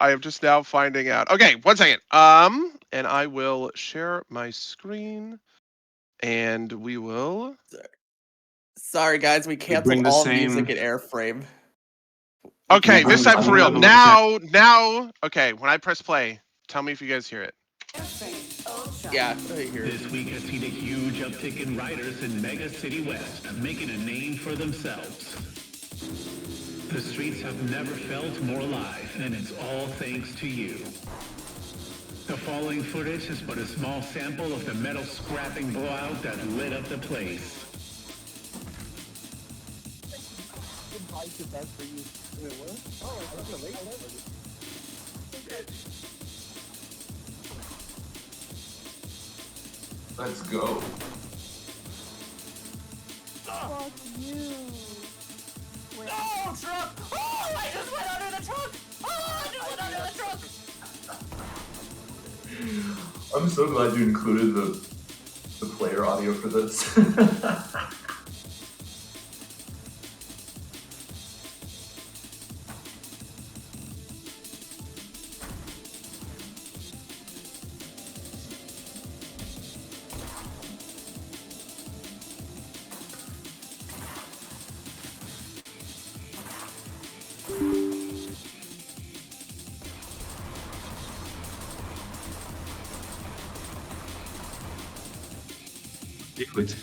I am just now finding out. Okay, 1 second. And I will share my screen, and we will. Sorry, guys, we bring canceled the all same- music in Airframe. Okay, this time for real. I'm gonna Now. Okay, when I press play, tell me if you guys hear it. Yeah, I hear it. This week has seen a huge uptick in riders in Mega City West, making a name for themselves. The streets have never felt more alive, and it's all thanks to you. The following footage is but a small sample of the metal scrapping blowout that lit up the place. Let's go. Fuck you. Wait. Oh, truck! Oh, I just went under the truck! Oh, I just went under the truck! I'm so glad you included the player audio for this. Liquid.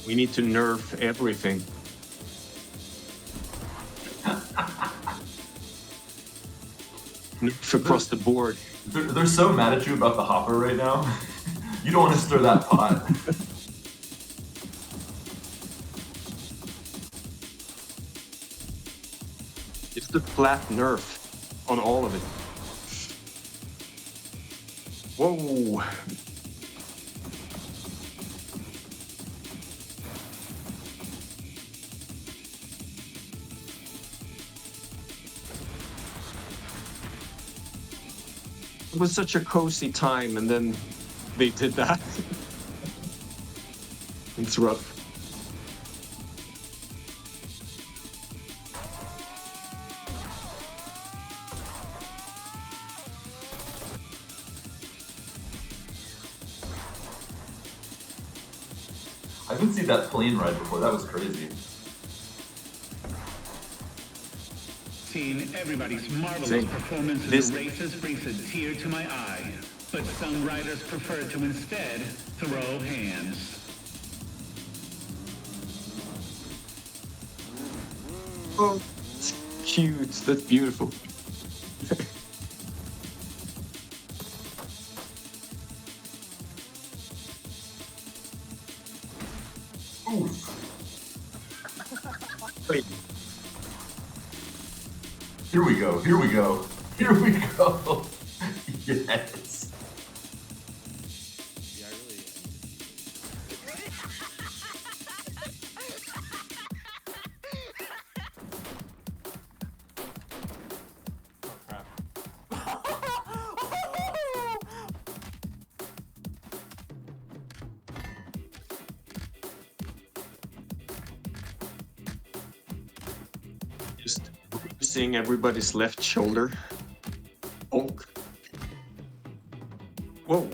We need to nerf everything. Nerf across the board. They're so mad at you about the hopper right now. You don't want to stir that pot. It's the flat nerf on all of it. Whoa! It was such a cozy time, and then they did that. It's rough. I haven't seen that plane ride before. That was crazy. Seeing everybody's marvelous Same. performance in This- the races brings a tear to my eye. But some riders prefer to instead throw hands. Oh, it's cute. That's beautiful. Oof. Wait, Here we go. Here we go. Here we go. Yes. Yeah, I really. just seeing everybody's left shoulder. Oh. Whoa.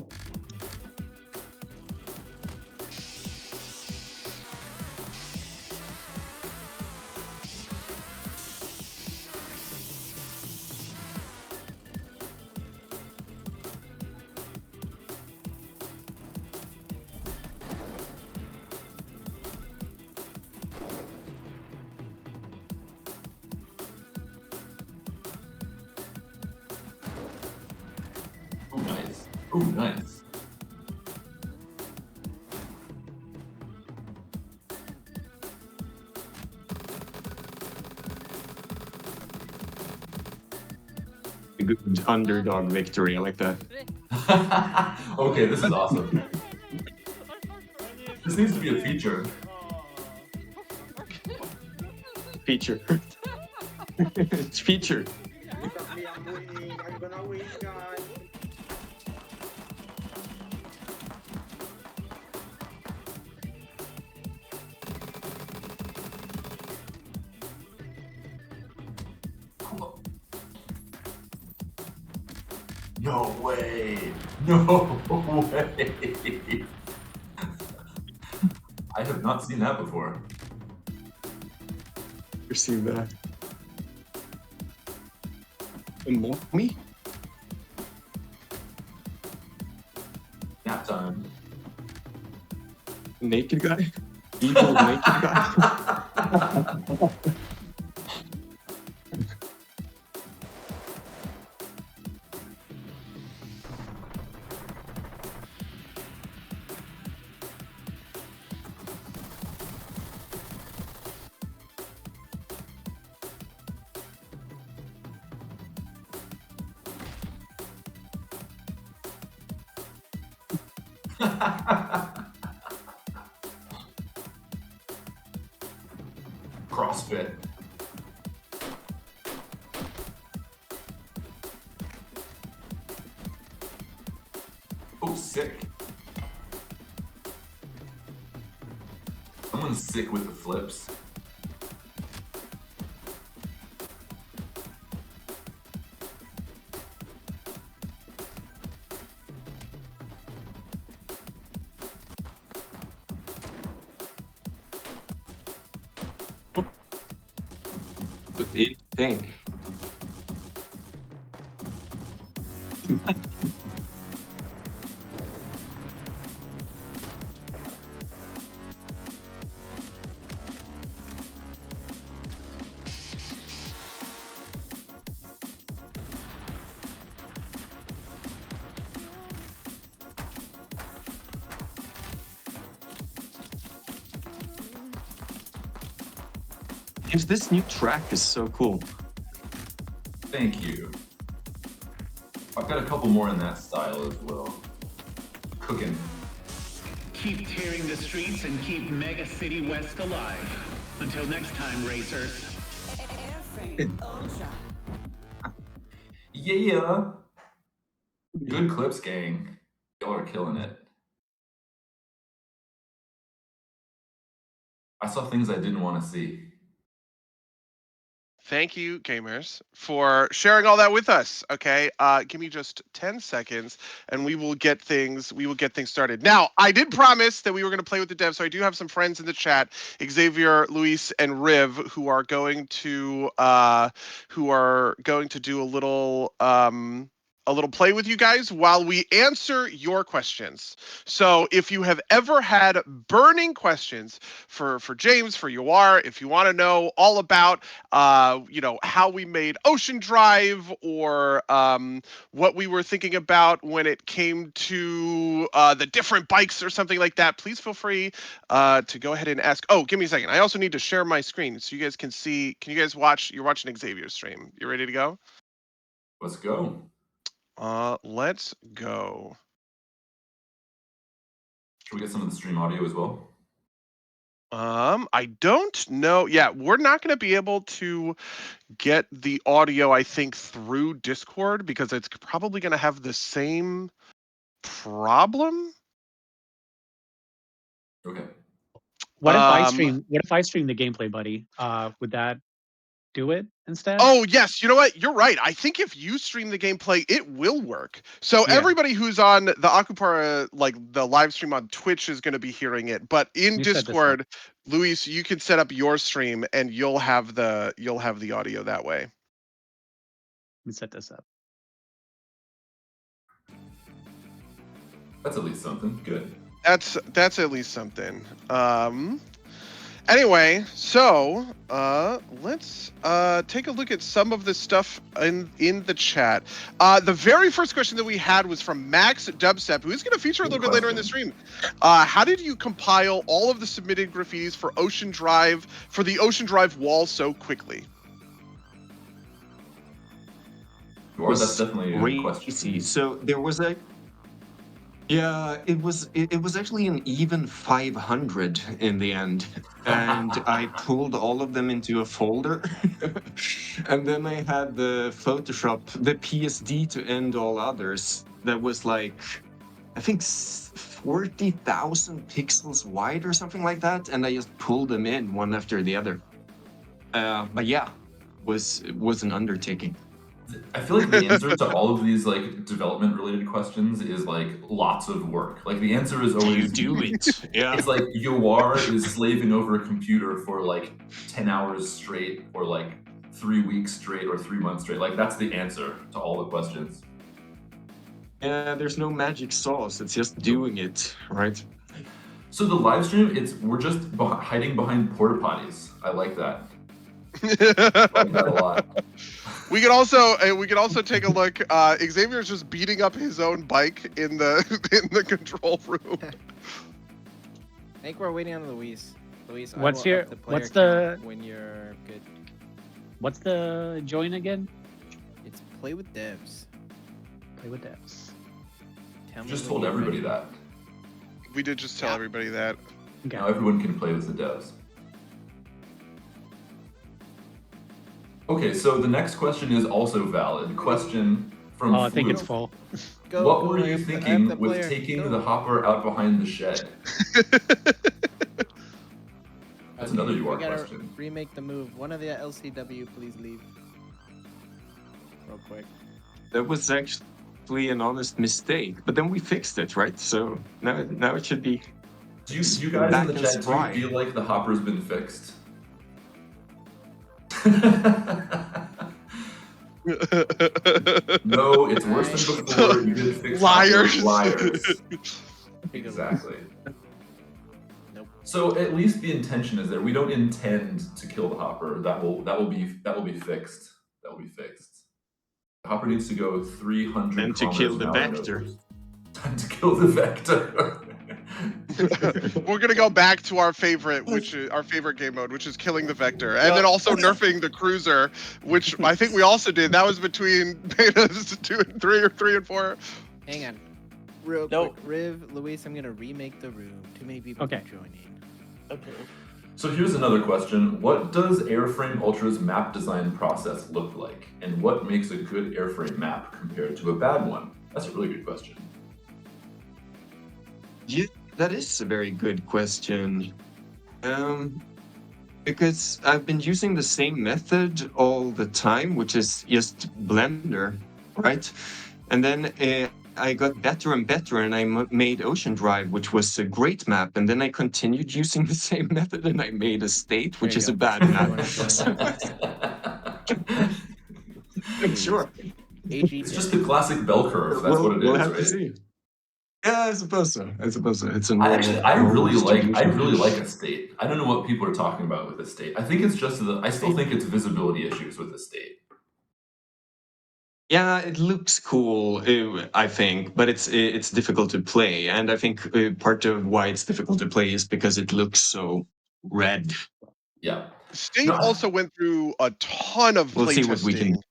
Ooh, nice. A good underdog victory. I like that. Okay, this is awesome. This needs to be a feature. Feature. It's featured. I'm winning. I'm gonna win, guys. No way. No way. I have not seen that before. Receive that. Me? Nap time. Naked guy? Evil naked guy? CrossFit. Oh, sick. Someone's sick with the flips. Insane. This new track is so cool. Thank you. I've got a couple more in that style as well. Cooking. Keep tearing the streets and keep Mega City West alive. Until next time, racers. Airframe Ultra. Yeah. Good clips, gang. Y'all are killing it. I saw things I didn't want to see. Thank you, gamers, for sharing all that with us. Okay, give me just 10 seconds, and we will get things started. Now, I did promise that we were going to play with the devs, so I do have some friends in the chat, Xavier, Luis, and Riv, who are going to do a little play with you guys while we answer your questions. So if you have ever had burning questions for James, for Yoar, if you want to know all about how we made Ocean Drive, or what we were thinking about when it came to the different bikes or something like that, please feel free to go ahead and ask. Oh, give me a second. I also need to share my screen so you guys can see. Can you guys watch? You're watching Xavier's stream. You ready to go? Let's go. Let's go. Should we get some of the stream audio as well? I don't know. Yeah, we're not going to be able to get the audio, I think, through Discord because it's probably going to have the same problem. Okay. What if I Um, stream? What if I stream the gameplay, buddy? Would that do it instead? Oh, yes. You know what? You're right. I think if you stream the gameplay, it will work. So Yeah. everybody who's on the Akupara, like the live stream on Twitch, is going to be hearing it. But in You set this up. Discord, Luis, you can set up your stream and you'll have the audio that way. Let me set this up. That's at least something. Good. That's at least something. Anyway, so let's take a look at some of the stuff in the chat. The very first question that we had was from Max Dubstep, who is going to feature a little bit later in the stream. How did you compile all of the submitted graffitis for Ocean Drive for the Ocean Drive wall so quickly? Or that's definitely a crazy. question. So there was a it was actually an even 500 in the end, and I pulled all of them into a folder, and then I had the Photoshop, the PSD to end all others. That was like, I think 40,000 pixels wide or something like that, and I just pulled them in one after the other. But yeah, was an undertaking. I feel like the answer to all of these like development related questions is like lots of work. Like the answer is always You do it. Yeah. It's like Yawar is slaving over a computer for like 10 hours straight, or like 3 weeks straight, or 3 months straight. Like that's the answer to all the questions. Yeah, there's no magic sauce. It's just doing it, right? So the live stream, we're just hiding behind porta potties. I like that. I like that a lot. We could also take a look. Xavier's just beating up his own bike in the control room. I think we're waiting on Luis. Luis, What's I will your- up the player what's the- count when you're good? What's the join again? It's play with devs. Play with devs. Tell me Just when told you're everybody ready. that. We did just tell everybody that. Okay. Now everyone can play with the devs. Okay, so the next question is also valid. Question from Oh, I think Flu. it's full. Go, What go, were I you have the thinking with player. taking Go. the hopper out behind the shed? That's another we UR gotta question. remake the move. One of the LCW, please leave. Real quick. That was actually an honest mistake, but then we fixed it, right? So now it should be. Do you guys back in the and chat, do spry. you feel like the hopper's been fixed? No, it's worse than before. You didn't fix Liars. hopper. Liars. Exactly. Nope. So at least the intention is there. We don't intend to kill the hopper. That will be fixed. That will be fixed. The hopper needs to go 300 And to kill the vector. Time to kill the vector. We're gonna go back to our favorite, which is our favorite game mode, which is killing the vector, and then also nerfing the cruiser, which I think we also did. That was between betas 2 and 3, or 3 and 4. Hang on. Real No. quick. Riv, Luis, I'm gonna remake the room. Too many people Okay. keep joining. Okay. So here's another question. What does Airframe Ultra's map design process look like? And what makes a good Airframe map compared to a bad one? That's a really good question. Yeah, that is a very good question. Because I've been using the same method all the time, which is just Blender, right? And then I got better and better, and I made Ocean Drive, which was a great map. And then I continued using the same method, and I made a state, which There is you a go. bad map. Sure. AG It's just the classic bell curve. That's what it We'll is, have to right? see. Yeah, I suppose so. It's a I really distribution. like a state. I don't know what people are talking about with the state. I think it's just I still think it's visibility issues with the state. Yeah, it looks cool, I think, but it's difficult to play, and I think part of why it's difficult to play is because it looks so red. Yeah. State No, also went through a ton of We'll see what we can. playtesting.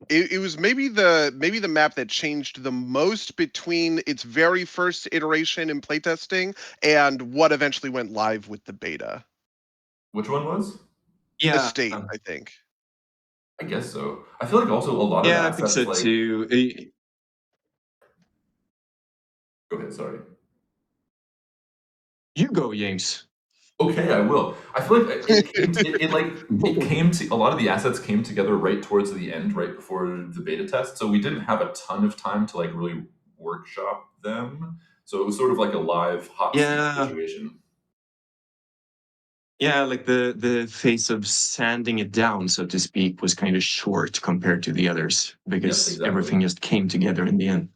It was maybe the map that changed the most between its very first iteration in playtesting and what eventually went live with the beta. Which one was? Yeah, The state, I think. I guess so. I feel like also a lot of yeah, I think assets so like. too. Go ahead. Sorry. You go, James. Okay, I will. I feel like it came to a lot of the assets came together right towards the end, right before the beta test. So we didn't have a ton of time to like really workshop them. So it was sort of like a live hot seat situation. Yeah, like the phase of sanding it down, so to speak, was kind of short compared to the others because exactly. everything just came together in the end.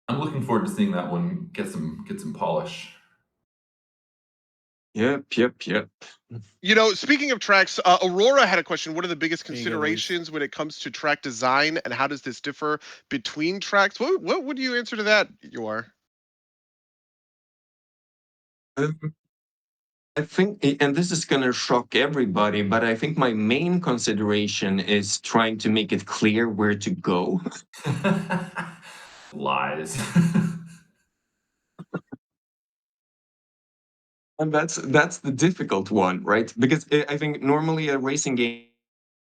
I'm looking forward to seeing that one get some polish. Yep. You know, speaking of tracks, Aurora had a question. What are the biggest There you go, boys. considerations when it comes to track design, and how does this differ between tracks? What would you answer to that, you are? Um, I think, and this is going to shock everybody, but I think my main consideration is trying to make it clear where to go. Lies. And that's the difficult one, right? Because I think normally a racing game,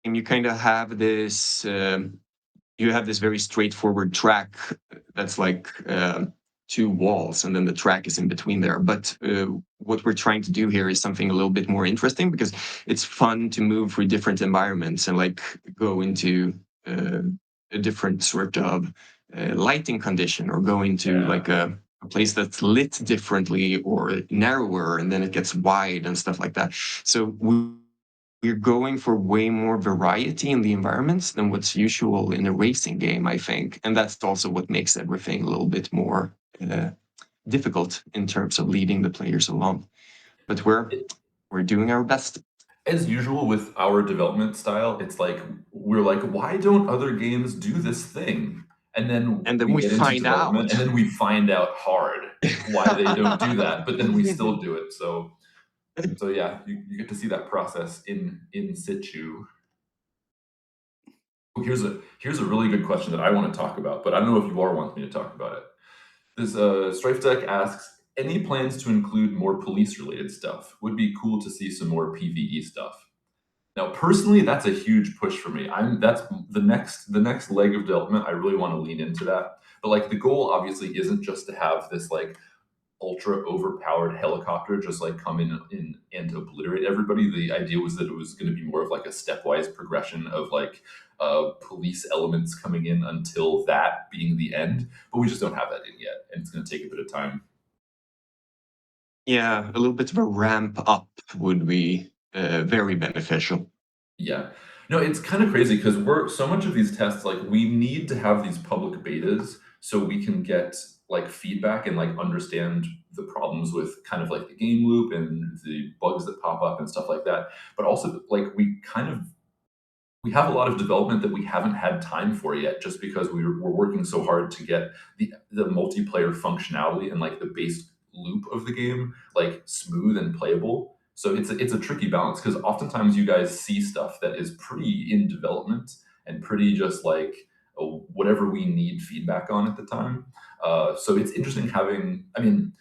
you kind of have this you have this very straightforward track that's like two walls, and then the track is in between there. But what we're trying to do here is something a little bit more interesting, because it's fun to move through different environments and like go into a different sort of lighting condition, or go into like a place that's lit differently or narrower, and then it gets wide and stuff like that. So we're going for way more variety in the environments than what's usual in a racing game, I think. And that's also what makes everything a little bit more difficult in terms of leading the players along. But we're doing our best. As usual with our development style, it's like we're like, why don't other games do this thing? And then we We get into find development, out. and then we find out hard why they don't do that, but then we still do it. So yeah, you get to see that process in situ. Here's a really good question that I want to talk about, but I don't know if you are wants me to talk about it. This Strife Deck asks, any plans to include more police-related stuff? Would be cool to see some more PvE stuff. Now, personally, that's a huge push for me. That's the next leg of development. I really want to lean into that. But like the goal obviously isn't just to have this like ultra overpowered helicopter just like come in and obliterate everybody. The idea was that it was going to be more of like a stepwise progression of like police elements coming in until that being the end. But we just don't have that in yet, and it's going to take a bit of time. Yeah, a little bit of a ramp up would be very beneficial. Yeah. No, it's kind of crazy because we're so much of these tests, like we need to have these public betas so we can get like feedback and like understand the problems with kind of like the game loop and the bugs that pop up and stuff like that. But also like we have a lot of development that we haven't had time for yet, just because we're working so hard to get the multiplayer functionality and like the base loop of the game like smooth and playable. So it's a tricky balance, because oftentimes you guys see stuff that is pretty in development and pretty just like whatever we need feedback on at the time. So it's interesting having. I mean,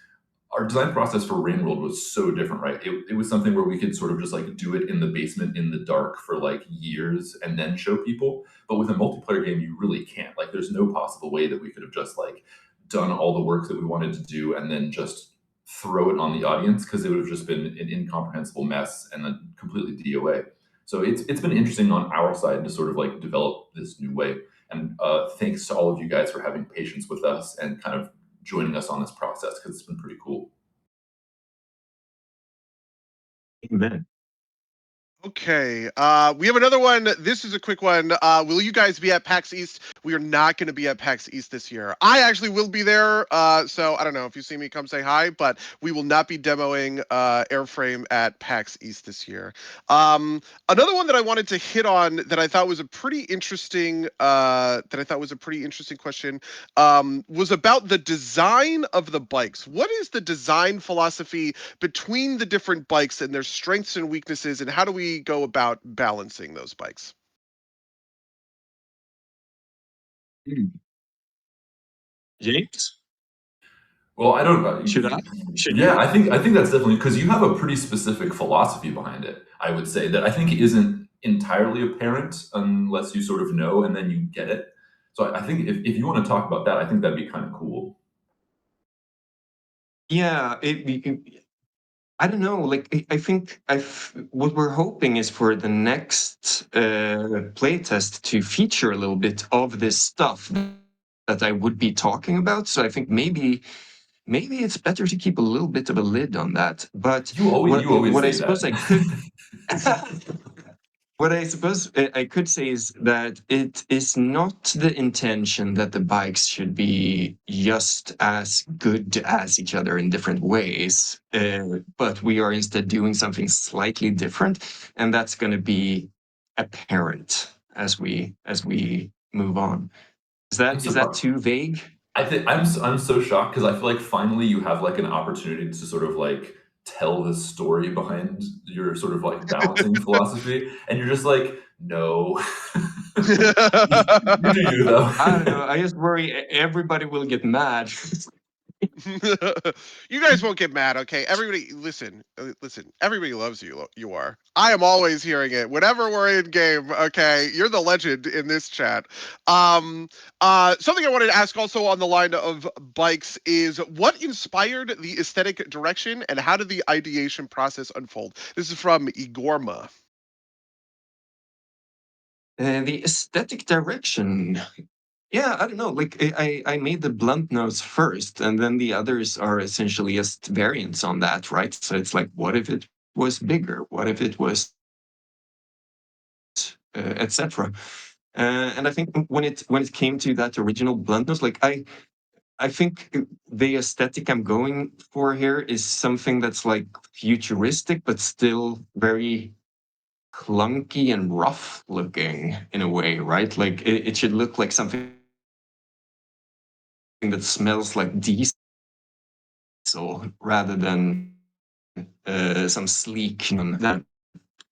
our design process for Rain World was so different, right? It was something where we could sort of just like do it in the basement in the dark for like years and then show people. But with a multiplayer game, you really can't. Like, there's no possible way that we could have just like done all the work that we wanted to do and then just throw it on the audience, because it would have just been an incomprehensible mess and then completely DOA. So it's been interesting on our side to sort of like develop this new way. And thanks to all of you guys for having patience with us and kind of joining us on this process, because it's been pretty cool. Amen. Okay, we have another one. This is a quick one. Will you guys be at PAX East? We are not going to be at PAX East this year. I actually will be there, so I don't know if you see me, come say hi. But we will not be demoing Airframe at PAX East this year. Another one that I wanted to hit on that I thought was a pretty interesting question was about the design of the bikes. What is the design philosophy between the different bikes and their strengths and weaknesses, and how do we go about balancing those bikes? James, Well, I don't know. should I? Should Yeah, you? I think that's definitely because you have a pretty specific philosophy behind it. I would say that I think isn't entirely apparent unless you sort of know and then you get it. So I think if you want to talk about that, I think that'd be kind of cool. Yeah, I don't know. Like, I think what we're hoping is for the next playtest to feature a little bit of this stuff that I would be talking about. So I think maybe it's better to keep a little bit of a lid on that. But You always what I say suppose that. I could what I suppose I could say is that it is not the intention that the bikes should be just as good as each other in different ways, but we are instead doing something slightly different, and that's going to be apparent as we move on. Is I'm that surprised. too vague? I think I'm so shocked because I feel like finally you have like an opportunity to sort of like tell the story behind your sort of like balancing philosophy, and you're just like, no. You do you though. I don't know. I just worry everybody will get mad. You guys won't get mad, okay? Everybody, listen. Everybody loves you. You are. I am always hearing it. Whenever we're in game, okay? You're the legend in this chat. Something I wanted to ask also on the line of bikes is what inspired the aesthetic direction and how did the ideation process unfold? This is from Igorma. The aesthetic direction. Yeah, I don't know. Like I made the blunt nose first, and then the others are essentially just variants on that, right? So it's like, what if it was bigger? What if it was, etc. And I think when it came to that original blunt nose, like I think the aesthetic I'm going for here is something that's like futuristic, but still very clunky and rough looking in a way, right? Like it should look like something that smells like diesel rather than some sleek. That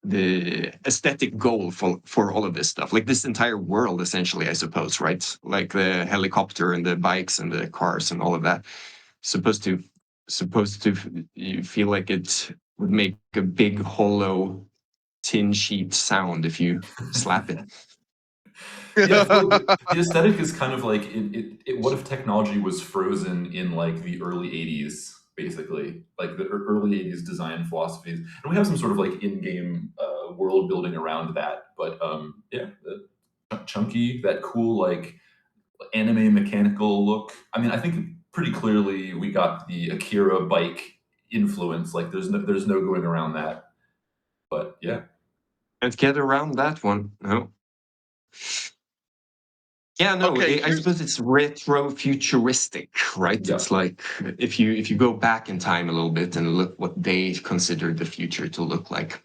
the aesthetic goal for all of this stuff, like this entire world, essentially, I suppose, right? Like the helicopter and the bikes and the cars and all of that, supposed to you feel like it would make a big hollow tin sheet sound if you slap it. Yeah, I feel like the aesthetic is kind of like what if technology was frozen in like the early 80s, basically, like the early 80s design philosophies, and we have some sort of like in-game world building around that. But yeah, chunky, that cool like anime mechanical look. I mean, I think pretty clearly we got the Akira bike influence. Like there's no going around that. But yeah. Can't get around that one. No. Yeah, no, Okay, I suppose it's retro futuristic, right? Yeah. It's like if you go back in time a little bit and look what they considered the future to look like.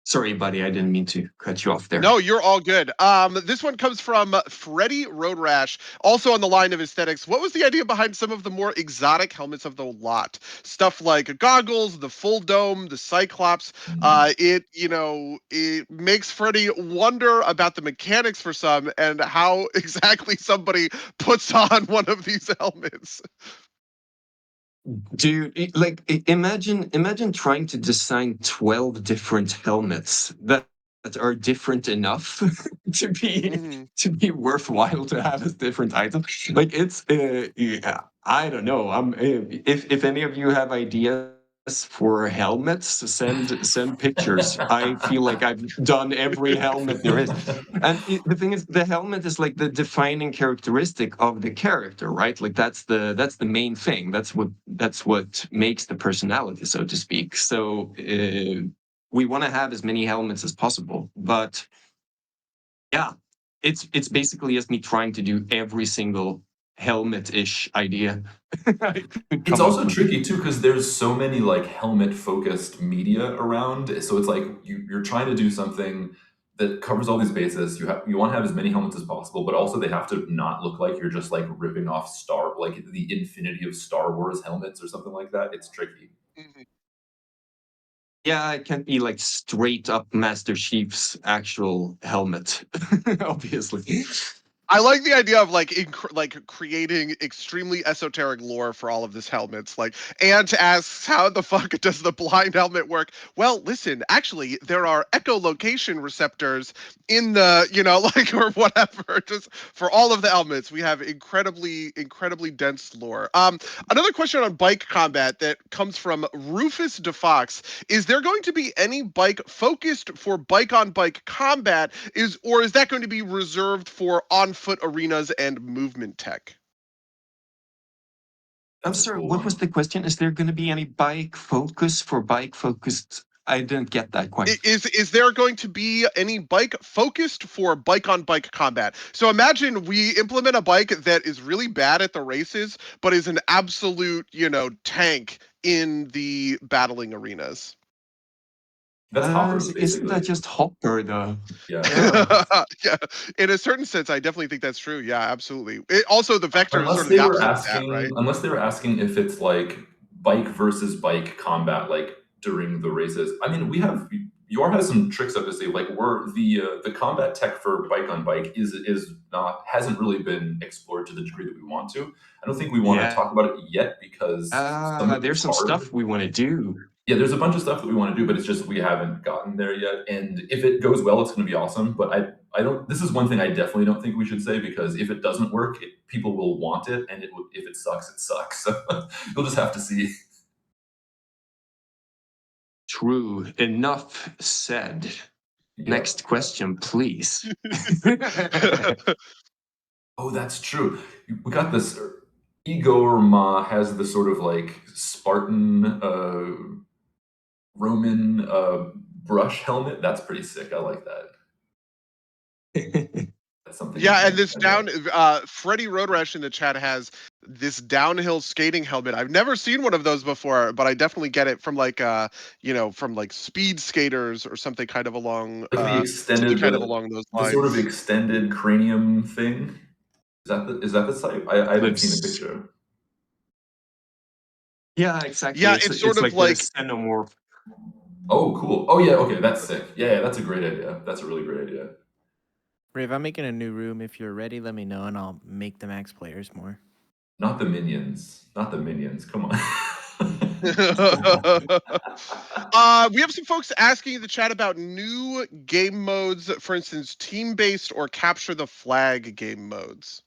Sorry, buddy, I didn't mean to cut you off there. No, you're all good. This one comes from Freddie Road Rash, also on the line of aesthetics. What was the idea behind some of the more exotic helmets of the lot? Stuff like goggles, the full dome, the Cyclops. It makes Freddie wonder about the mechanics for some and how exactly somebody puts on one of these helmets. Dude, like imagine trying to design 12 different helmets that are different enough to be worthwhile to have as different items. Like it's yeah, I don't know. If any of you have ideas for helmets, send pictures. I feel like I've done every helmet there is. And the thing is, the helmet is like the defining characteristic of the character, right? Like that's the main thing. That's what makes the personality, so to speak. So we want to have as many helmets as possible, but yeah, it's basically just me trying to do every single helmet-ish idea I could It's come up also with. tricky too because there's so many like helmet focused media around. So it's like you're trying to do something that covers all these bases. You want to have as many helmets as possible, but also they have to not look like you're just like ripping off the infinity of Star Wars helmets or something like that. It's tricky. Yeah, it can't be like straight up Master Chief's actual helmet, obviously. I like the idea of like creating extremely esoteric lore for all of this helmets. Like, Ant asks, "How the fuck does the blind helmet work?" Well, listen, actually, there are echolocation receptors in the, like or whatever. Just for all of the helmets, we have incredibly dense lore. Another question on bike combat that comes from Rufus DeFox: is there going to be any bike focused for bike on bike combat? Or is that going to be reserved for on foot arenas and movement tech? I'm That's a sorry, cool what was one. the question? Is there going to be any bike focus for bike focused I didn't get that quite. Is there going to be any bike focused for bike on bike combat? So imagine we implement a bike that is really bad at the races, but is an absolute, tank in the battling arenas. That's Hoppers, Isn't that basically. just Hopper though? Yeah. Yeah, in a certain sense, I definitely think that's true. Yeah, absolutely. Also, the vector is Unless sort of they the were opposite of that, right? asking, unless they were asking if it's like bike versus bike combat, like during the races. I mean, we have UR has some tricks up his sleeve. Like we're the combat tech for bike on bike is not hasn't really been explored to the degree that we want to. I don't think we want to Yeah. talk about it yet because There's it's some hard. stuff we want to do. Yeah, there's a bunch of stuff that we want to do, but it's just we haven't gotten there yet. And if it goes well, it's going to be awesome. But I don't. This is one thing I definitely don't think we should say because if it doesn't work, people will want it, and if it sucks, it sucks. So you'll just have to see. True. Enough said. Yep. Next question, please. Oh, that's true. We got this. Igor Ma has the sort of like Spartan Roman brush helmet. That's pretty sick. I like that. That's something. Yeah, and this Freddie Road Rash in the chat has this downhill skating helmet. I've never seen one of those before, but I definitely get it from from like speed skaters or something kind of along Like the extended, those the sort of lines. extended cranium thing. Is that the type? I haven't seen a Lips. picture. Yeah, exactly. Yeah, it's sort of like like the xenomorph. Oh, cool. Oh yeah, okay, that's sick. Yeah, that's a great idea. That's a really great idea. Brave, I'm making a new room. If you're ready, let me know and I'll make the max players more. Not the minions. Not the minions. Come on. we have some folks asking in the chat about new game modes, for instance, team-based or capture the flag game modes.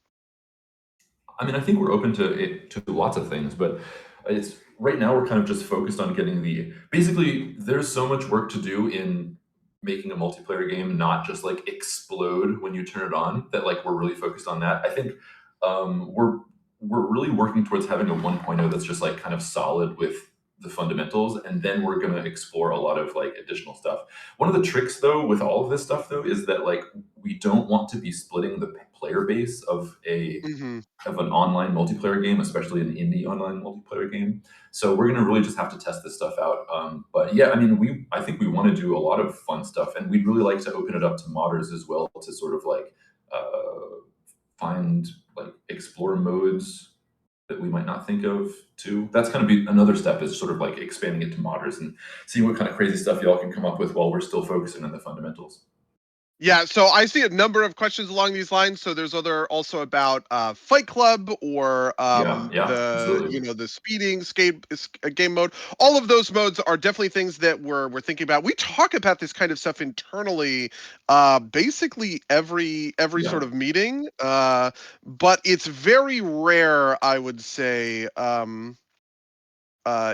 I mean, I think we're open to lots of things, but it's right now we're kind of just focused on getting basically there's so much work to do in making a multiplayer game not just like explode when you turn it on that like we're really focused on that. I think we're really working towards having a 1.0 that's just like kind of solid with the fundamentals, and then we're going to explore a lot of like additional stuff. One of the tricks though with all of this stuff though is that like we don't want to be splitting the player base of an online multiplayer game, especially an indie online multiplayer game. So we're going to really just have to test this stuff out. But yeah, I mean, I think we want to do a lot of fun stuff, and we'd really like to open it up to modders as well to sort of like find like explore modes that we might not think of too. That's kind of be another step is sort of like expanding it to modders and seeing what kind of crazy stuff y'all can come up with while we're still focusing on the fundamentals. Yeah, so I see a number of questions along these lines. So there's also about Fight Club or Absolutely. the speeding game mode. All of those modes are definitely things that we're thinking about. We talk about this kind of stuff internally, basically every sort of meeting, but it's very rare, I would say.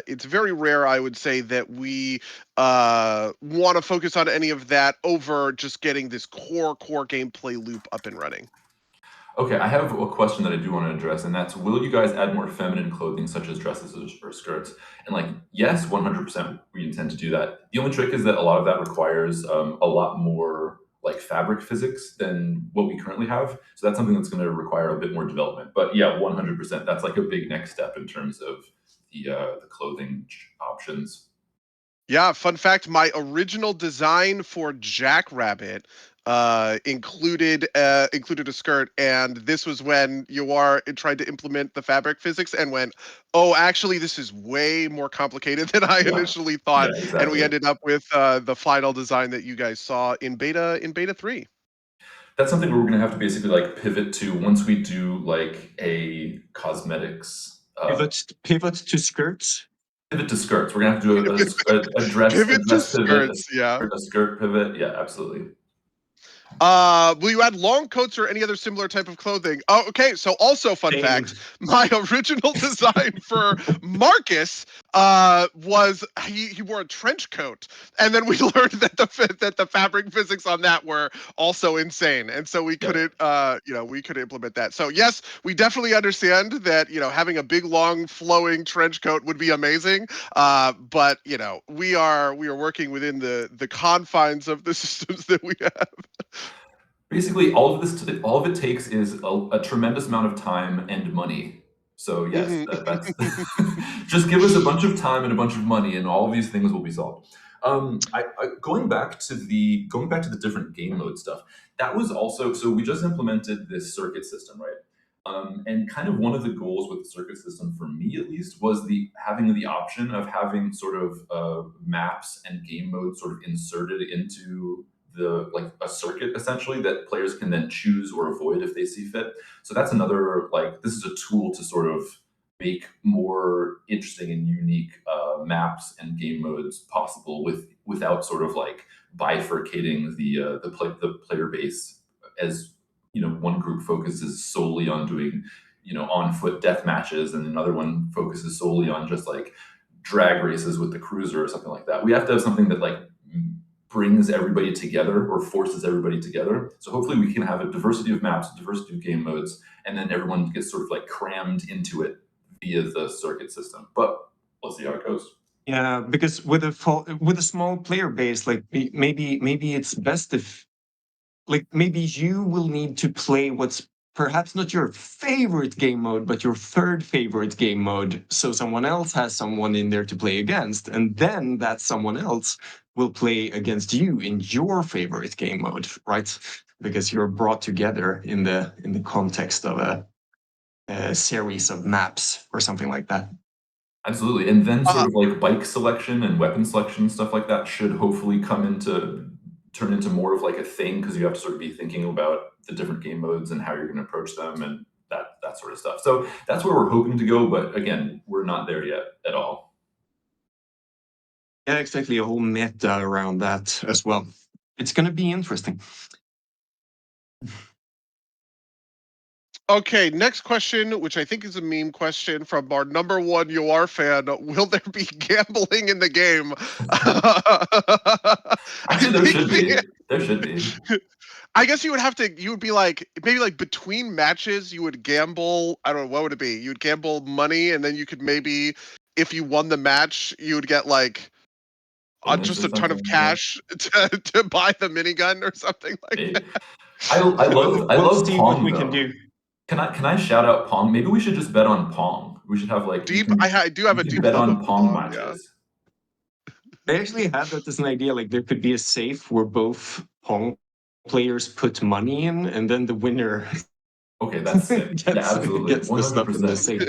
It's very rare, I would say, that we want to focus on any of that over just getting this core gameplay loop up and running. Okay, I have a question that I do want to address, and that's: will you guys add more feminine clothing, such as dresses or skirts? And like, yes, 100%, we intend to do that. The only trick is that a lot of that requires a lot more like fabric physics than what we currently have. So that's something that's going to require a bit more development. But yeah, 100%, that's like a big next step in terms of the clothing options. Yeah, fun fact, my original design for Jackrabbit included a skirt, and this was when UR tried to implement the fabric physics and went, oh, actually this is way more complicated than I initially thought. Yeah, exactly. And we ended up with the final design that you guys saw in beta 3. That's something we're going to have to basically like pivot to once we do like a cosmetics Pivot to skirts. Pivot to skirts. We're gonna have to do a dress Pivot to pivot, skirts, yeah. a skirt pivot. Yeah, absolutely. Will you add long coats or any other similar type of clothing? Oh, okay. So also fun Same. fact, my original design for Marcus was he wore a trench coat, and then we learned that the fabric physics on that were also insane, and so we couldn't we couldn't implement that. So yes, we definitely understand that having a big long flowing trench coat would be amazing, but we are working within the confines of the systems that we have. Basically, all of it takes is a tremendous amount of time and money. So yes, Mhm. that's just give us a bunch of time and a bunch of money, and all of these things will be solved. Going back to the different game mode stuff, that was also so we just implemented this circuit system, right? And kind of one of the goals with the circuit system, for me at least, was having the option of having sort of maps and game modes sort of inserted into a circuit essentially that players can then choose or avoid if they see fit. So that's another this is a tool to sort of make more interesting and unique maps and game modes possible without sort of bifurcating the player base as one group focuses solely on doing on foot death matches and another one focuses solely on just drag races with the cruiser or something like that. We have to have something that brings everybody together or forces everybody together. So hopefully we can have a diversity of maps, a diversity of game modes, and then everyone gets sort of crammed into it via the circuit system. But we'll see how it goes. Yeah, because with a small player base, maybe it's best if maybe you will need to play what's perhaps not your favorite game mode, but your third favorite game mode. So someone else has someone in there to play against, and then that someone else will play against you in your favorite game mode, right? Because you're brought together in the context of a series of maps or something like that. Absolutely. And then sort of bike selection and weapon selection and stuff like that should hopefully turn into more of a thing, because you have to sort of be thinking about the different game modes and how you're going to approach them and that sort of stuff. So that's where we're hoping to go, but again, we're not there yet at all. Yeah, exactly. A whole meta around that as well. It's going to be interesting. Okay, next question, which I think is a meme question from our number one UR fan. Will there be gambling in the game? Actually, there should be. There should be. I guess you would be maybe between matches, you would gamble. I don't know, what would it be? You would gamble money, and then you could maybe, if you won the match, you would get Bonus just or a ton of something, yeah. cash to buy the minigun or something like Maybe. that. I love We'll see what Pong we though. can do. Can I shout out Pong? Maybe we should just bet on Pong. We should have Deep. I do have you a can deep bet love on of Pong Pong. Yeah. matches. They actually had that as an idea. There could be a safe where both Pong players put money in, and then the winner Okay, that's sick. gets, Absolutely. gets the stuff in the 100%. safe.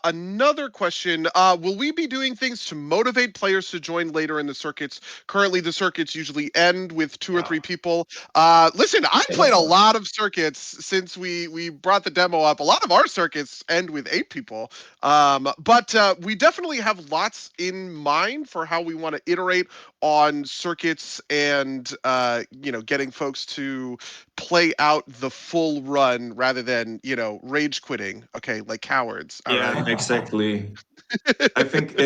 Another question. Will we be doing things to motivate players to join later in the circuits? Currently, the circuits usually end with 2 or 3 people. Listen, I've played a lot of circuits since we brought the demo up. A lot of our circuits end with 8 people. But we definitely have lots in mind for how we want to iterate on circuits and getting folks to play out the full run rather than rage quitting. Okay, like cowards. All Yeah, right. exactly. I think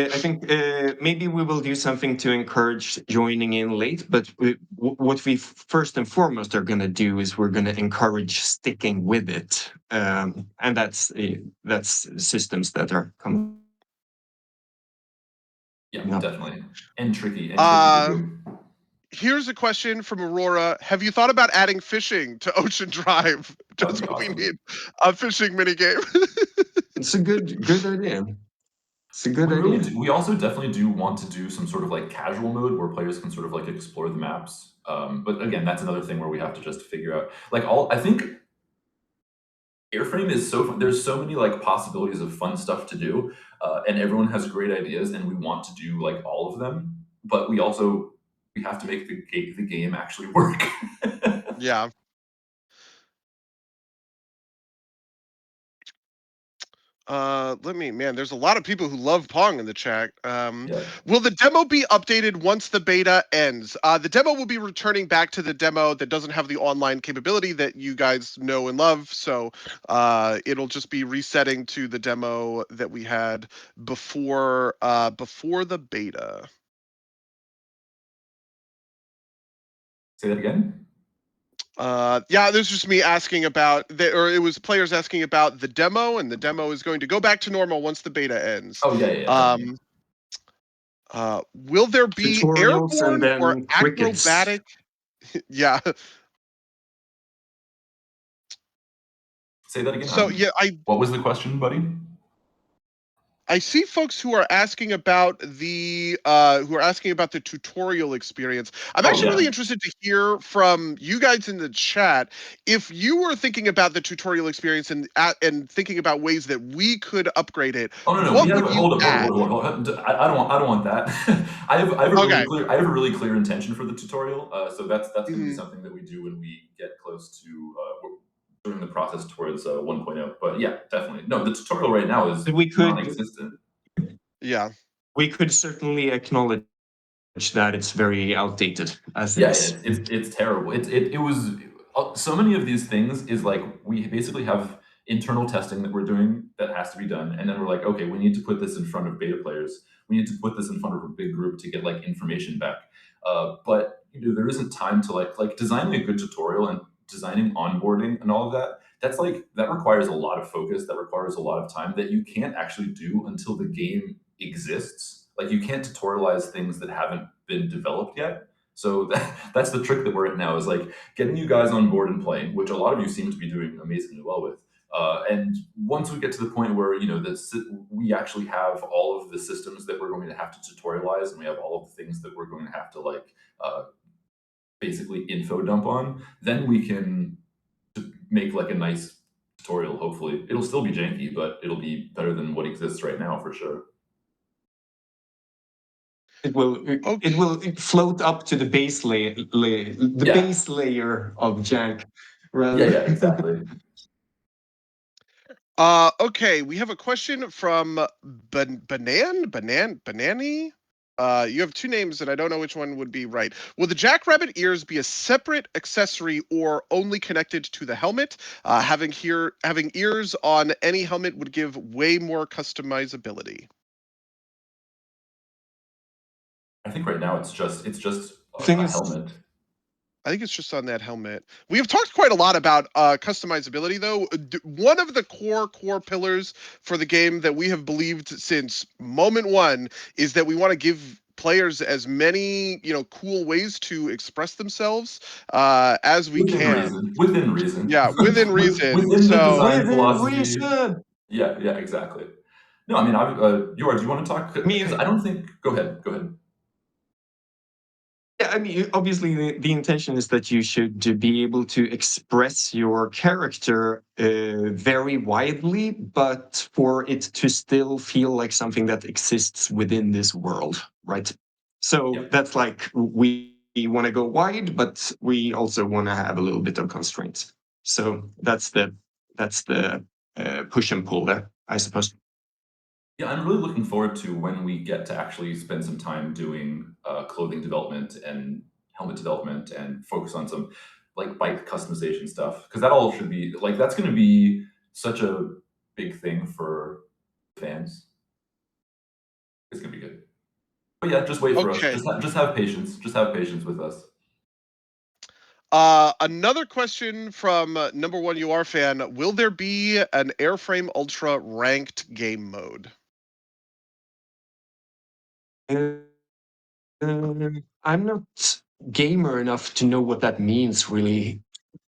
maybe we will do something to encourage joining in late. But what we first and foremost are going to do is we're going to encourage sticking with it, and that's systems that are coming. Yeah, definitely. And tricky to do. Here's a question from Aurora. Have you thought about adding fishing to Ocean Drive? That would Just be what we awesome. need, a fishing minigame. It's a good idea. It's a good idea. We also definitely do want to do some sort of casual mode where players can sort of explore the maps. But again, that's another thing where we have to just figure out I think Airframe is so fun. There's so many possibilities of fun stuff to do, and everyone has great ideas, and we want to do all of them. But we have to make the game actually work. Yeah. There's a lot of people who love Pong in the chat. Yeah. Will the demo be updated once the beta ends? The demo will be returning back to the demo that doesn't have the online capability that you guys know and love. So it'll just be resetting to the demo that we had before the beta. Say that again. Yeah, this is just me asking about or it was players asking about the demo, and the demo is going to go back to normal once the beta ends. Oh yeah. Definitely. Will there be Tutorials and airborne or then crickets. acrobatic? Yeah. Say that again. So yeah, What was the question, buddy? I see folks who are asking about the tutorial experience. I'm Oh actually yeah. really interested to hear from you guys in the chat if you were thinking about the tutorial experience and thinking about ways that we could upgrade it. Oh no, we What have would you add? hold on. I don't want that. I have Okay. I have a really clear intention for the tutorial. So that's going to be Mhm. something that we do when we get close to during the process towards 1.0. But yeah, definitely. No, the tutorial right now is We could non-existent. Yeah. we could certainly acknowledge that it's very outdated as it Yeah, is. it's terrible. It was so many of these things is like we basically have internal testing that we're doing that has to be done, and then we're like, okay, we need to put this in front of beta players. We need to put this in front of a big group to get like information back. But there isn't time to like designing a good tutorial and designing onboarding and all of that. That's like that requires a lot of focus. That requires a lot of time that you can't actually do until the game exists. Like you can't tutorialize things that haven't been developed yet. So that's the trick that we're at now is like getting you guys on board and playing, which a lot of you seem to be doing amazingly well with. And once we get to the point where we actually have all of the systems that we're going to have to tutorialize, and we have all of the things that we're going to have to basically info dump on, then we can make like a nice tutorial. Hopefully, it'll still be janky, but it'll be better than what exists right now for sure. It will float up to the base base layer of jank. Yeah, exactly. Okay, we have a question from Banani. You have two names, and I don't know which one would be right. Will the jackrabbit ears be a separate accessory or only connected to the helmet? Having ears on any helmet would give way more customizability. I think right now it's just a helmet. I think it's just on that helmet. We have talked quite a lot about customizability, though. One of the core pillars for the game that we have believed since moment one is that we want to give players as many, cool ways to express themselves as we can. Within reason. Yeah, within reason. Within the design within philosophy. reason. Yeah, exactly. No, I mean, do you want to talk? Because I don't think. Go ahead. Yeah, I mean, obviously, the intention is that you should be able to express your character very widely, but for it to still feel like something that exists within this world, right? So that's like we want to go wide, but we also want to have a little bit of constraints. So that's the push and pull there, I suppose. Yeah, I'm really looking forward to when we get to actually spend some time doing clothing development and helmet development and focus on some like bike customization stuff, because that all should be like that's going to be such a big thing for fans. It's going to be good. But yeah, just wait for us. Okay. Just have patience. Just have patience with us. Another question from number one UR fan: will there be an Airframe Ultra ranked game mode? I'm not gamer enough to know what that means, really.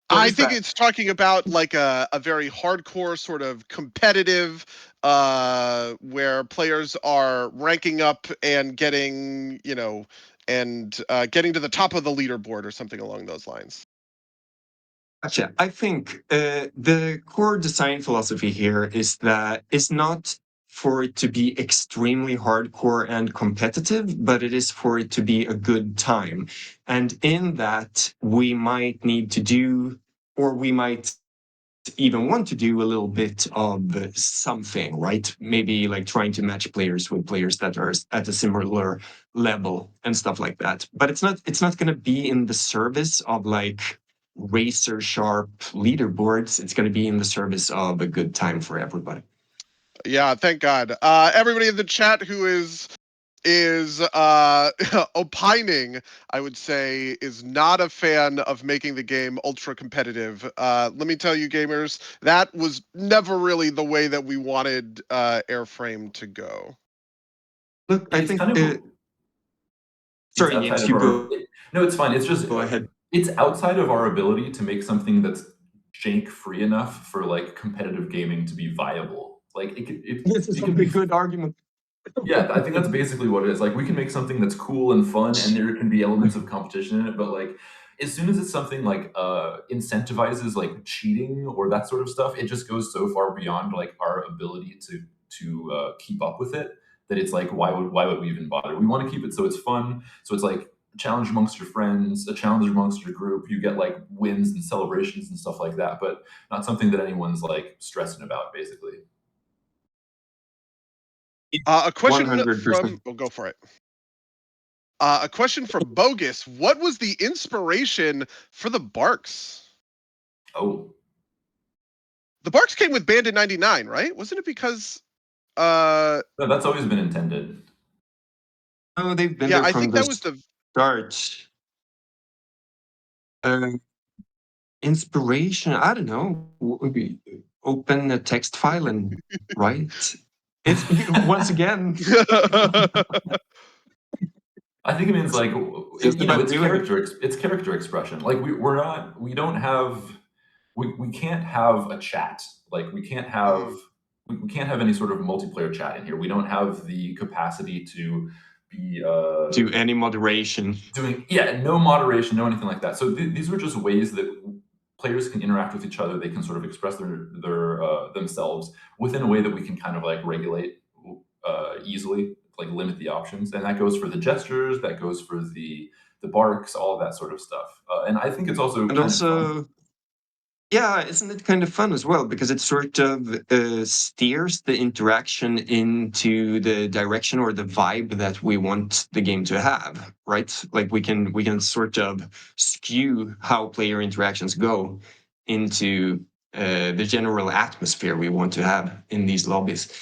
I think it's talking about like a very hardcore sort of competitive where players are ranking up and getting, getting to the top of the leaderboard or something along those lines. Gotcha. I think the core design philosophy here is not for it to be extremely hardcore and competitive, but it is for it to be a good time. And in that, we might need to do, or we might even want to do a little bit of something, right? Maybe like trying to match players with players that are at a similar level and stuff like that. But it's not going to be in the service of like razor sharp leaderboards. It's going to be in the service of a good time for everybody. Yeah, thank God. Everybody in the chat who is opining, I would say, is not a fan of making the game ultra competitive. Let me tell you, gamers, that was never really the way that we wanted Airframe to go. Look, I It's think. kind of it's Sorry, outside James, of you our. go. No, it's fine. It's just Go ahead. it's outside of our ability to make something that's jank free enough for like competitive gaming to be viable. Like This is it a can be good argument. Yeah, I think that's basically what it is. Like, we can make something that's cool and fun, and there can be elements of competition in it. But like, as soon as it's something like incentivizes like cheating or that sort of stuff, it just goes so far beyond like our ability to keep up with it that it's like, why would we even bother? We want to keep it so it's fun, so it's like a challenge amongst your friends, a challenge amongst your group. You get like wins and celebrations and stuff like that, but not something that anyone's like stressing about, basically. A question 100%. from. Oh, go for it. A question from Bogus. What was the inspiration for the Barks? Oh. The Barks came with Bandit 99, right? Wasn't it because No, that's always been intended. Oh, they've been yeah, there I from think the that was the start. Inspiration, I don't know. Open a text file and write. It's once again. I think it means like Just about it's doing it. it's character expression. Like we don't have we can't have a chat. Like we can't have any sort of multiplayer chat in here. We don't have the capacity to be Do any moderation. doing no moderation, no anything like that. So these are just ways that players can interact with each other. They can sort of express their themselves within a way that we can kind of like regulate easily, like limit the options, and that goes for the gestures, that goes for the barks, all of that sort of stuff. And I think it's also And kind of also, fun. yeah, isn't it kind of fun as well? Because it sort of steers the interaction into the direction or the vibe that we want the game to have, right? Like we can sort of skew how player interactions go into the general atmosphere we want to have in these lobbies.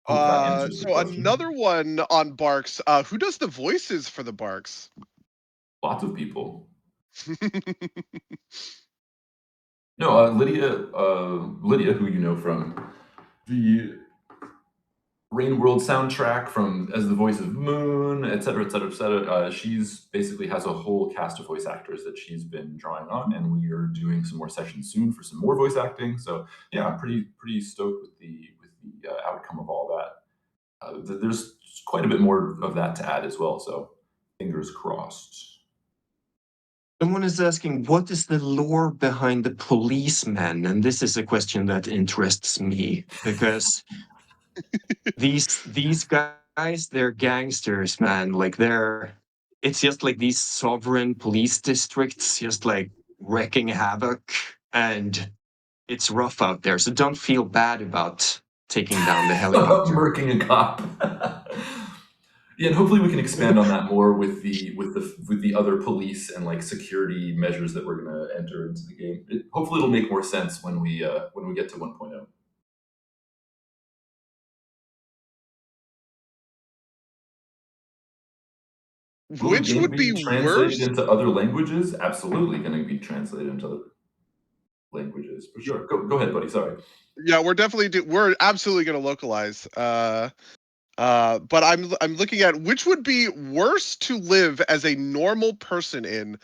Hope that answers the So question. another one on Barks. Who does the voices for the Barks? Lots of people. No, Lydia, who you know from the Rain World soundtrack, from as the voice of Moon, et cetera, et cetera, et cetera. She's basically has a whole cast of voice actors that she's been drawing on, and we are doing some more sessions soon for some more voice acting. So yeah, I'm pretty stoked with the outcome of all that. There's quite a bit more of that to add as well. So fingers crossed. Someone is asking, what is the lore behind the policemen? And this is a question that interests me because these guys, they're gangsters, man. Like it's just like these sovereign police districts, just like wreaking havoc, and it's rough out there. So don't feel bad about taking down the helicopter. Murking a cop. Yeah, and hopefully we can expand on that more with the other police and like security measures that we're going to enter into the game. Hopefully it'll make more sense when we get to 1.0. Will the Which game would be be translated worse? into other languages? Absolutely going to be translated into other languages for sure. Go ahead, buddy. Sorry. Yeah, we're absolutely going to localize. But I'm looking at which would be worse to live as a normal person in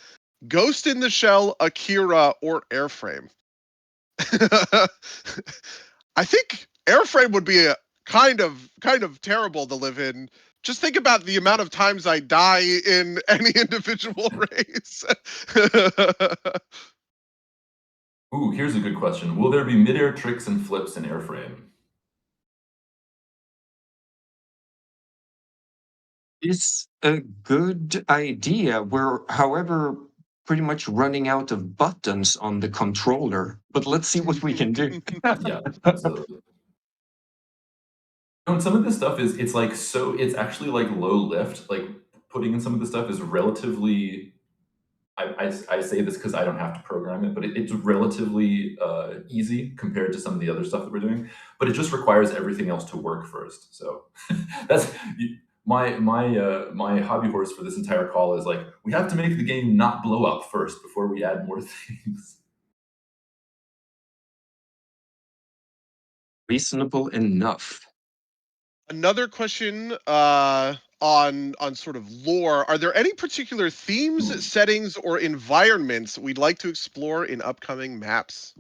Ghost in the Shell, Akira, or Airframe. I think Airframe would be a kind of terrible to live in. Just think about the amount of times I die in any individual race. Ooh, here's a good question. Will there be midair tricks and flips in Airframe? It's a good idea. However, pretty much running out of buttons on the controller, but let's see what we can do. Yeah, absolutely. And some of this stuff is it's actually like low lift. Like putting in some of this stuff is relatively. I say this because I don't have to program it, but it's relatively easy compared to some of the other stuff that we're doing. But it just requires everything else to work first. So that's my hobby horse for this entire call is like we have to make the game not blow up first before we add more things. Reasonable enough. Another question on sort of lore. Are there any particular themes, settings, or environments we'd like to explore in upcoming maps?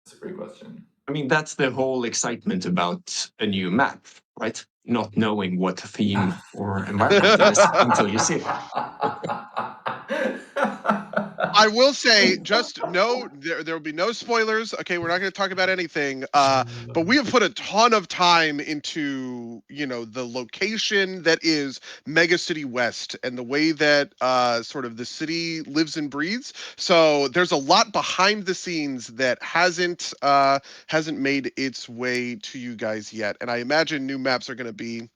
That's a great question. I mean, that's the whole excitement about a new map, right? Not knowing what theme or environment it is until you see it. I will say, just no, there will be no spoilers. Okay, we're not going to talk about anything. But we have put a ton of time into, the location that is Mega City West and the way that sort of the city lives and breathes. So there's a lot behind the scenes that hasn't made its way to you guys yet. And I imagine new maps are going to be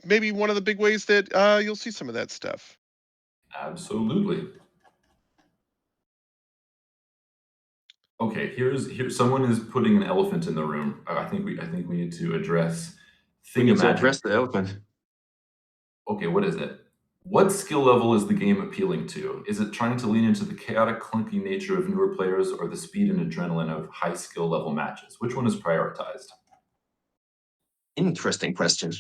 maybe one of the big ways that you'll see some of that stuff. Absolutely. Okay, here's someone is putting an elephant in the room. I think we need to address We need to Thingamagic. address the elephant. Okay, what is it? What skill level is the game appealing to? Is it trying to lean into the chaotic, clunky nature of newer players or the speed and adrenaline of high skill level matches? Which one is prioritized? Interesting question.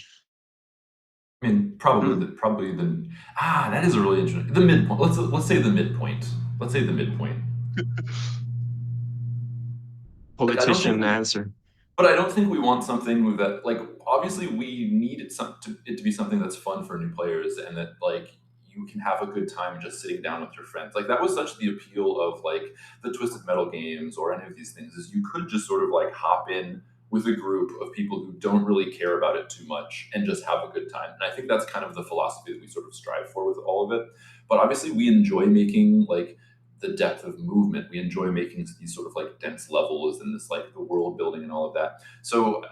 I mean, probably the that is a really interesting the midpoint. Let's say the midpoint. Let's say the midpoint. Politician answer. But I don't think we want something that like obviously we need it to be something that's fun for new players and that like you can have a good time just sitting down with your friends. Like that was such the appeal of like the Twisted Metal games or any of these things is you could just sort of like hop in with a group of people who don't really care about it too much and just have a good time. And I think that's kind of the philosophy that we sort of strive for with all of it. But obviously we enjoy making like the depth of movement. We enjoy making these sort of like dense levels and this like the world building and all of that. So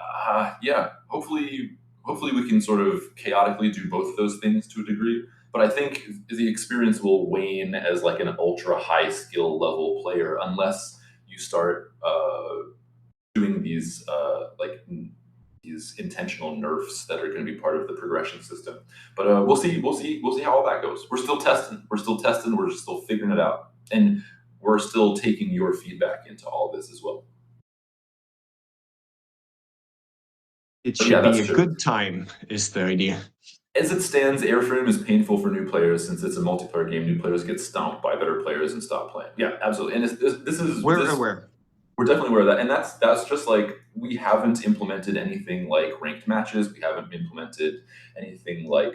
yeah, hopefully we can sort of chaotically do both of those things to a degree. But I think the experience will wane as like an ultra high skill level player unless you start doing these these intentional nerfs that are going to be part of the progression system. But we'll see how all that goes. We're still testing. We're still figuring it out. And we're still taking your feedback into all this as well. It should be a good time, is the idea. As it stands, Airframe is painful for new players since it's a multiplayer game. New players get stomped by better players and stop playing. Yeah, absolutely. And we're aware. We're definitely aware of that. And that's just like we haven't implemented anything like ranked matches. We haven't implemented anything like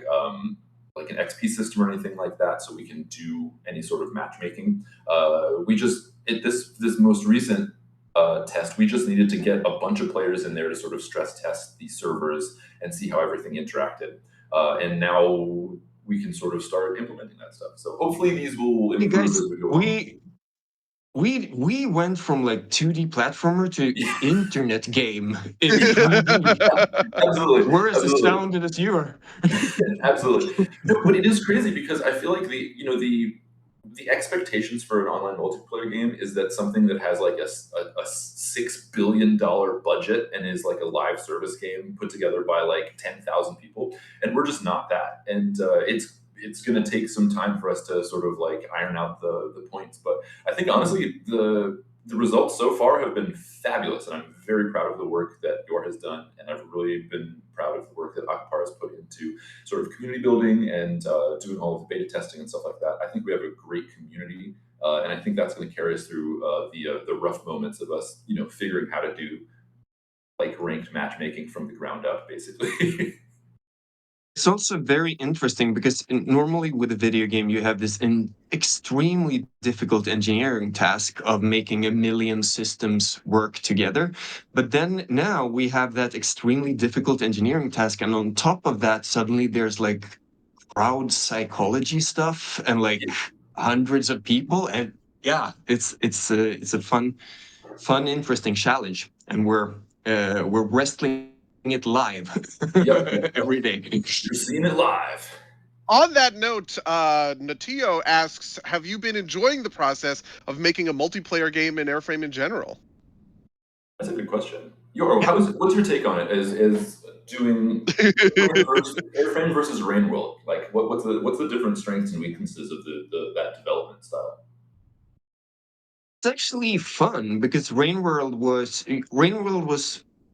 an XP system or anything like that, so we can do any sort of matchmaking. This most recent test, we just needed to get a bunch of players in there to sort of stress test the servers and see how everything interacted. And now we can sort of start implementing that stuff. So hopefully these will improve as we go on. We went from like 2D platformer to internet game in 3D. Absolutely. We're as astounded as you are. Absolutely. No, but it is crazy because I feel like the expectations for an online multiplayer game is that something that has like a $6 billion budget and is like a live service game put together by like 10,000 people, and we're just not that. And it's going to take some time for us to sort of like iron out the points. But I think honestly, the results so far have been fabulous, and I'm very proud of the work that Yor has done, and I've really been proud of the work that Akpar has put into sort of community building and doing all of the beta testing and stuff like that. I think we have a great community, and I think that's going to carry us through the rough moments of us, figuring how to do like ranked matchmaking from the ground up, basically. It's also very interesting because normally with a video game, you have this extremely difficult engineering task of making a million systems work together. But then now we have that extremely difficult engineering task. And on top of that, suddenly there's like crowd psychology stuff and like hundreds of people, and yeah, it's a fun, interesting challenge, and we're wrestling it live Yep. every day. You're seeing it live. On that note, Natio asks, have you been enjoying the process of making a multiplayer game in Airframe in general? That's a good question. Yoro, what's your take on it? Is doing Airframe versus Rain World? Like, what's the different strengths and weaknesses of that development style? It's actually fun because Rain World was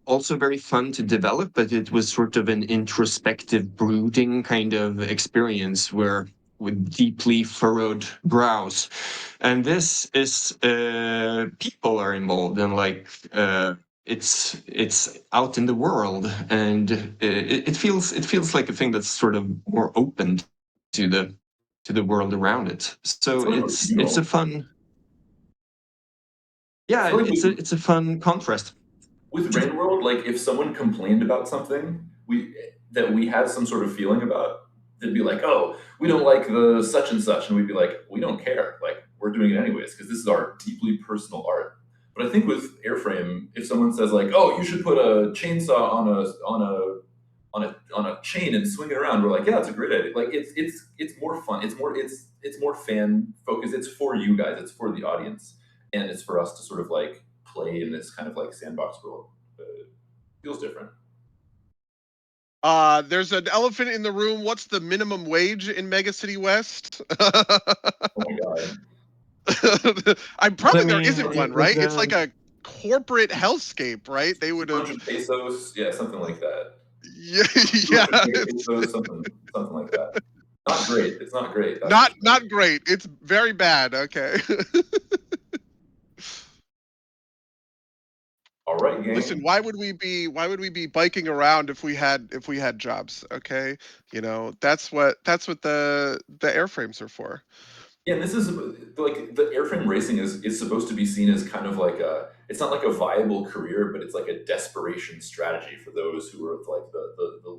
also very fun to develop, but it was sort of an introspective, brooding kind of experience where with deeply furrowed brows. And this is people are involved, and like it's out in the world, and it feels like a thing that's sort of more open to the world around it. It's So much more it's a communal. fun. I Yeah, feel like it's a fun contrast. with Rain World, like if someone complained about something that we had some sort of feeling about, they'd be like, "Oh, we don't like the such and such," and we'd be like, "We don't care. Like we're doing it anyways because this is our deeply personal art." But I think with Airframe, if someone says like, "Oh, you should put a chainsaw on a chain and swing it around," we're like, "Yeah, it's a great idea." Like it's more fun. It's more fan focused. It's for you guys. It's for the audience, and it's for us to sort of like play in this kind of like sandbox world. Feels different. There's an elephant in the room. What's the minimum wage in Mega City West? Oh my god. There isn't one, right? It's like a corporate hellscape, right? They would have 200 pesos, yeah, something like that. yeah, 200 pesos, something like that. Not great. It's not great. Not great. It's very bad. Okay. All right, gang. Listen, why would we be biking around if we had jobs? Okay, that's what the airframes are for. Yeah, and this is like the airframe racing is supposed to be seen as kind of like it's not like a viable career, but it's like a desperation strategy for those who are like the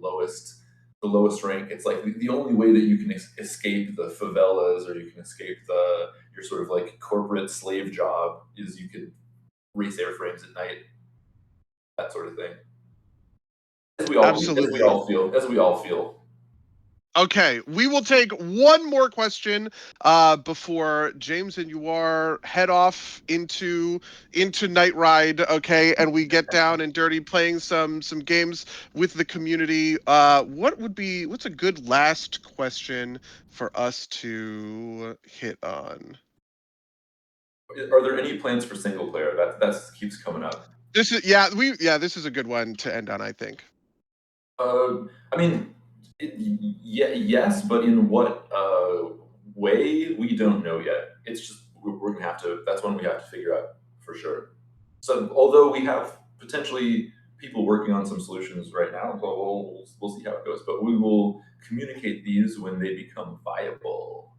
lowest rank. It's like the only way that you can escape the favelas or you can escape your sort of like corporate slave job is you can race airframes at night, that sort of thing. Absolutely. As we all feel. Okay, we will take one more question before James and Uar head off into Night Ride. Okay, and we get down and dirty playing some games with the community. What's a good last question for us to hit on? Are there any plans for single player? That keeps coming up. This is this is a good one to end on, I think. I mean, yes, but in what way we don't know yet. It's just we're gonna have to. That's one we have to figure out for sure. So although we have potentially people working on some solutions right now, we'll see how it goes. But we will communicate these when they become viable.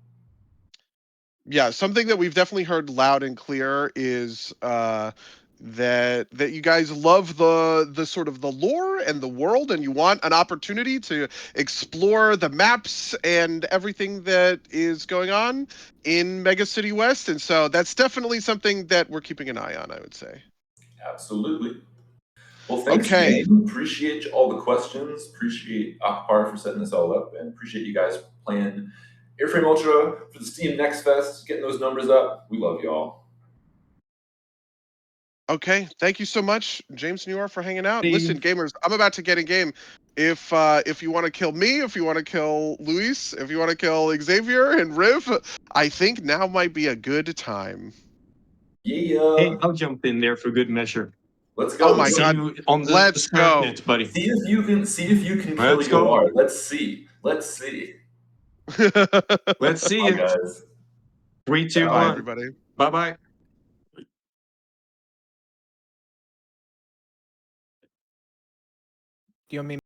Yeah, something that we've definitely heard loud and clear is that you guys love the sort of the lore and the world, and you want an opportunity to explore the maps and everything that is going on in Mega City West, and so that's definitely something that we're keeping an eye on, I would say. Absolutely. Well, thanks, Okay. gang. Appreciate all the questions. Appreciate Akbar for setting this all up, and appreciate you guys playing Airframe Ultra for the Steam Next Fest, getting those numbers up. We love y'all. Okay, thank you so much, James and Uar, for hanging out. Listen, gamers, I'm about to get in game. If you want to kill me, if you want to kill Luis, if you want to kill Xavier and Riv, I think now might be a good time. Yeah. Hey, I'll jump in there for good measure. Let's go. Oh my See god. you on the Let's go. circuit, buddy. See if you can kill Let's go. Yoar. Let's see. Let's see Bye, you. guys. 3, 2, Bye, 1. everybody. Bye-bye. Do you want me